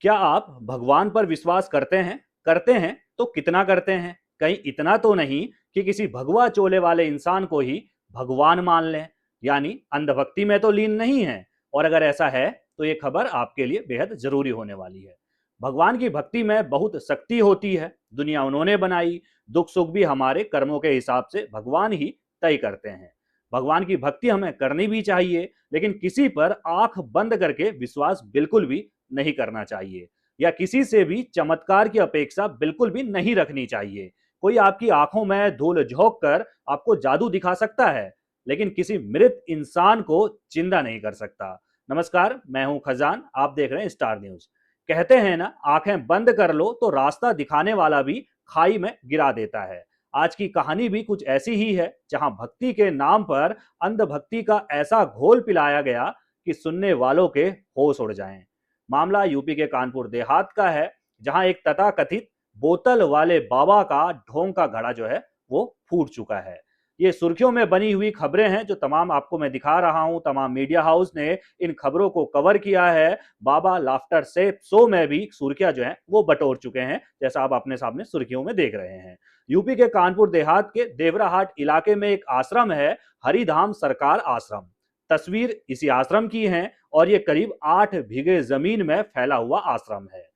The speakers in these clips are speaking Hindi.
क्या आप भगवान पर विश्वास करते हैं? करते हैं तो कितना करते हैं? कहीं इतना तो नहीं कि किसी भगवा चोले वाले इंसान को ही भगवान मान लें, यानी अंधभक्ति में तो लीन नहीं है। और अगर ऐसा है तो ये खबर आपके लिए बेहद जरूरी होने वाली है। भगवान की भक्ति में बहुत शक्ति होती है। दुनिया उन्होंने बनाई, दुख सुख भी हमारे कर्मों के हिसाब से भगवान ही तय करते हैं। भगवान की भक्ति हमें करनी भी चाहिए, लेकिन किसी पर आंख बंद करके विश्वास बिल्कुल भी नहीं करना चाहिए, या किसी से भी चमत्कार की अपेक्षा बिल्कुल भी नहीं रखनी चाहिए। कोई आपकी आंखों में धूल झोंक कर आपको जादू दिखा सकता है, लेकिन किसी मृत इंसान को जिंदा नहीं कर सकता। नमस्कार, मैं हूं खजान, आप देख रहे हैं स्टार न्यूज। कहते हैं ना, आंखें बंद कर लो तो रास्ता दिखाने वाला भी खाई में गिरा देता है। आज की कहानी भी कुछ ऐसी ही है, जहां भक्ति के नाम पर अंधभक्ति का ऐसा घोल पिलाया गया कि सुनने वालों के होश उड़ जाएं। मामला यूपी के कानपुर देहात का है, जहां एक तथाकथित बोतल वाले बाबा का ढोंग का घड़ा जो है वो फूट चुका है। ये सुर्खियों में बनी हुई खबरें हैं जो तमाम आपको मैं दिखा रहा हूं। तमाम मीडिया हाउस ने इन खबरों को कवर किया है। बाबा लाफ्टर से शो में भी सुर्खियां जो हैं वो बटोर चुके हैं, जैसा आप अपने सामने सुर्खियों में देख रहे हैं। यूपी के कानपुर देहात के देवराहाट इलाके में एक आश्रम है, हरिधाम सरकार आश्रम। तस्वीर इसी आश्रम की है, और ये करीब 8 बीघे जमीन में फैला हुआ आश्रम है।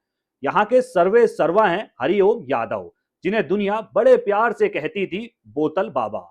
यहाँ के सर्वे सर्वा हैं हरिओम यादव, जिन्हें दुनिया बड़े प्यार से कहती थी बोतल बाबा।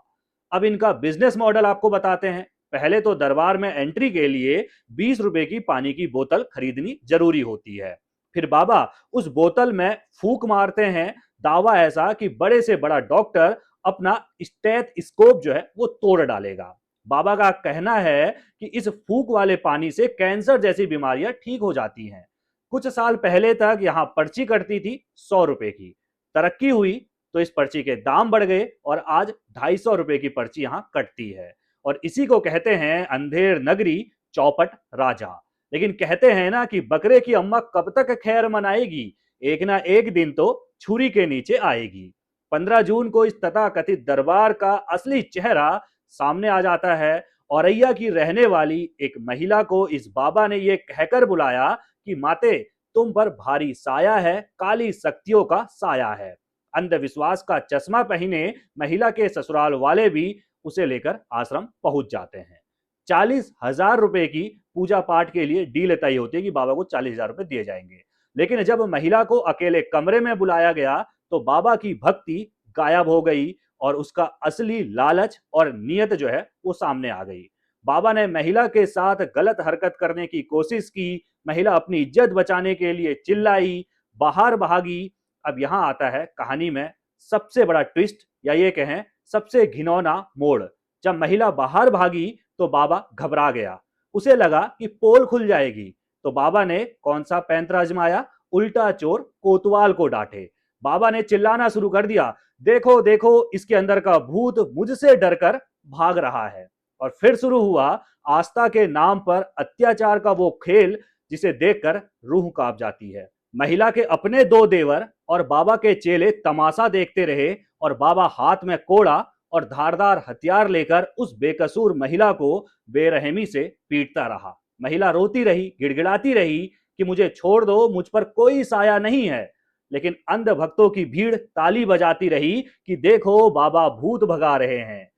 अब इनका बिजनेस मॉडल आपको बताते हैं। पहले तो दरबार में एंट्री के लिए 20 रुपए की पानी की बोतल खरीदनी जरूरी होती है। फिर बाबा उस बोतल में फूंक मारते हैं, दावा ऐसा कि बड़े से बड़ा डॉक्टर अपना स्टेथोस्कोप जो है वो तोड़ डालेगा। बाबा का कहना है कि इस फूंक वाले पानी से कैंसर जैसी बीमारियां ठीक हो जाती हैं। कुछ साल पहले तक यहाँ पर्ची कटती थी 100 रुपए की। तरक्की हुई तो इस पर्ची के दाम बढ़ गए और आज 250 रुपए की पर्ची यहाँ कटती है। और इसी को कहते हैं अंधेर नगरी चौपट राजा। लेकिन कहते हैं ना कि बकरे की अम्मा कब तक खैर मनाएगी, एक ना एक दिन तो छुरी के नीचे आएगी। 15 जून को इस तथाकथित दरबार का असली चेहरा सामने आ जाता है। औरैया की रहने वाली एक महिला को इस बाबा ने यह कहकर बुलाया कि माते, तुम पर भारी साया है, काली शक्तियों का साया है। अंधविश्वास का चश्मा पहने महिला के ससुराल वाले भी उसे लेकर आश्रम पहुंच जाते हैं। 40,000 रुपए की पूजा पाठ के लिए डील तय होती है कि बाबा को 40,000 रुपए दिए जाएंगे। लेकिन जब महिला को अकेले कमरे में बुलाया गया तो बाबा की भक्ति गायब हो गई, और उसका असली लालच और नियत जो है वो सामने आ गई। बाबा ने महिला के साथ गलत हरकत करने की कोशिश की। महिला अपनी इज्जत बचाने के लिए चिल्लाई, बाहर भागी। अब यहां आता है कहानी में सबसे बड़ा ट्विस्ट, या ये कहें सबसे घिनौना मोड़। जब महिला बाहर भागी तो बाबा घबरा गया। उसे लगा कि पोल खुल जाएगी। तो बाबा ने कौन सा पैंतरा आजमाया? उल्टा चोर कोतवाल को डांटे। बाबा ने चिल्लाना शुरू कर दिया, देखो देखो, इसके अंदर का भूत मुझसे डरकर भाग रहा है। और फिर शुरू हुआ आस्था के नाम पर अत्याचार का वो खेल जिसे देखकर रूह कांप जाती है। महिला के अपने 2 देवर और बाबा के चेले तमाशा देखते रहे, और बाबा हाथ में कोड़ा और धारदार हथियार लेकर उस बेकसूर महिला को बेरहमी से पीटता रहा। महिला रोती रही, गिड़गिड़ाती रही कि मुझे छोड़ दो, मुझ पर कोई साया नहीं है। लेकिन अंध भक्तों की भीड़ ताली बजाती रही कि देखो बाबा भूत भगा रहे हैं।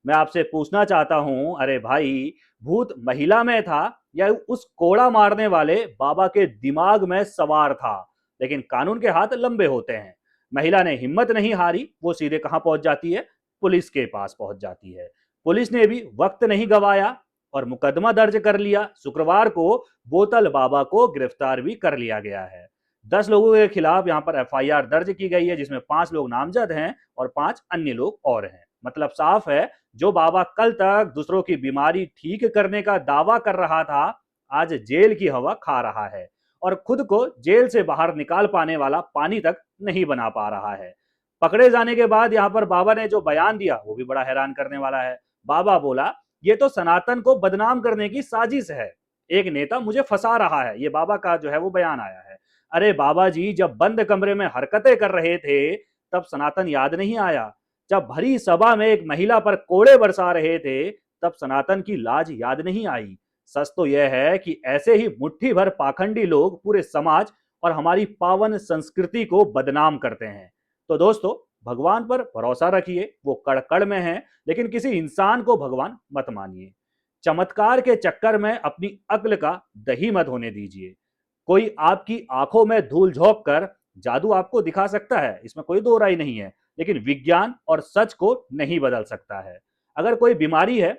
मैं आपसे पूछना चाहता हूं, अरे भाई, भूत महिला में था या उस कोड़ा मारने वाले बाबा के दिमाग में सवार था? लेकिन कानून के हाथ लंबे होते हैं। महिला ने हिम्मत नहीं हारी, वो सीधे कहां पहुंच जाती है? पुलिस के पास पहुंच जाती है। पुलिस ने भी वक्त नहीं गवाया और मुकदमा दर्ज कर लिया। शुक्रवार को बोतल बाबा को गिरफ्तार भी कर लिया गया है। 10 लोगों के खिलाफ यहाँ पर एफआईआर दर्ज की गई है, जिसमें 5 लोग नामजद हैं और 5 अन्य लोग और हैं। मतलब साफ है, जो बाबा कल तक दूसरों की बीमारी ठीक करने का दावा कर रहा था, आज जेल की हवा खा रहा है और खुद को जेल से बाहर निकाल पाने वाला पानी तक नहीं बना पा रहा है। पकड़े जाने के बाद यहाँ पर बाबा ने जो बयान दिया वो भी बड़ा हैरान करने वाला है। बाबा बोला, ये तो सनातन को बदनाम करने की साजिश है, एक नेता मुझे फंसा रहा है। ये बाबा का जो है वो बयान आया है। अरे बाबा जी, जब बंद कमरे में हरकतें कर रहे थे तब सनातन याद नहीं आया? जब भरी सभा में एक महिला पर कोड़े बरसा रहे थे तब सनातन की लाज याद नहीं आई? सच तो यह है कि ऐसे ही मुट्ठी भर पाखंडी लोग पूरे समाज और हमारी पावन संस्कृति को बदनाम करते हैं। तो दोस्तों, भगवान पर भरोसा रखिए, वो कड़ कड़ में है, लेकिन किसी इंसान को भगवान मत मानिए। चमत्कार के चक्कर में अपनी अक्ल का दही मत होने दीजिए। कोई आपकी आंखों में धूल झोंक कर जादू आपको दिखा सकता है, इसमें कोई दो राय नहीं है, लेकिन विज्ञान और सच को नहीं बदल सकता है। अगर कोई बीमारी है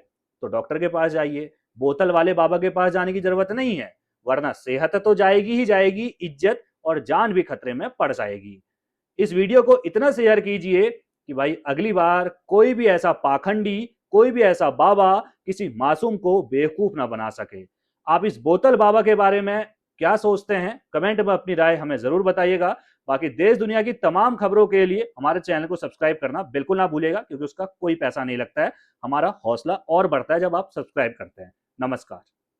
तो डॉक्टर के पास जाइए, बोतल वाले बाबा के पास जाने की जरूरत नहीं है, वरना सेहत तो जाएगी ही जाएगी, इज्जत और जान भी खतरे में पड़ जाएगी। इस वीडियो को इतना शेयर कीजिए कि भाई अगली बार कोई भी ऐसा पाखंडी, कोई भी ऐसा बाबा किसी मासूम को बेवकूफ ना बना सके। आप इस बोतल बाबा के बारे में क्या सोचते हैं, कमेंट में अपनी राय हमें जरूर बताइएगा। बाकी देश दुनिया की तमाम खबरों के लिए हमारे चैनल को सब्सक्राइब करना बिल्कुल ना भूलिएगा, क्योंकि उसका कोई पैसा नहीं लगता है। हमारा हौसला और बढ़ता है जब आप सब्सक्राइब करते हैं। नमस्कार।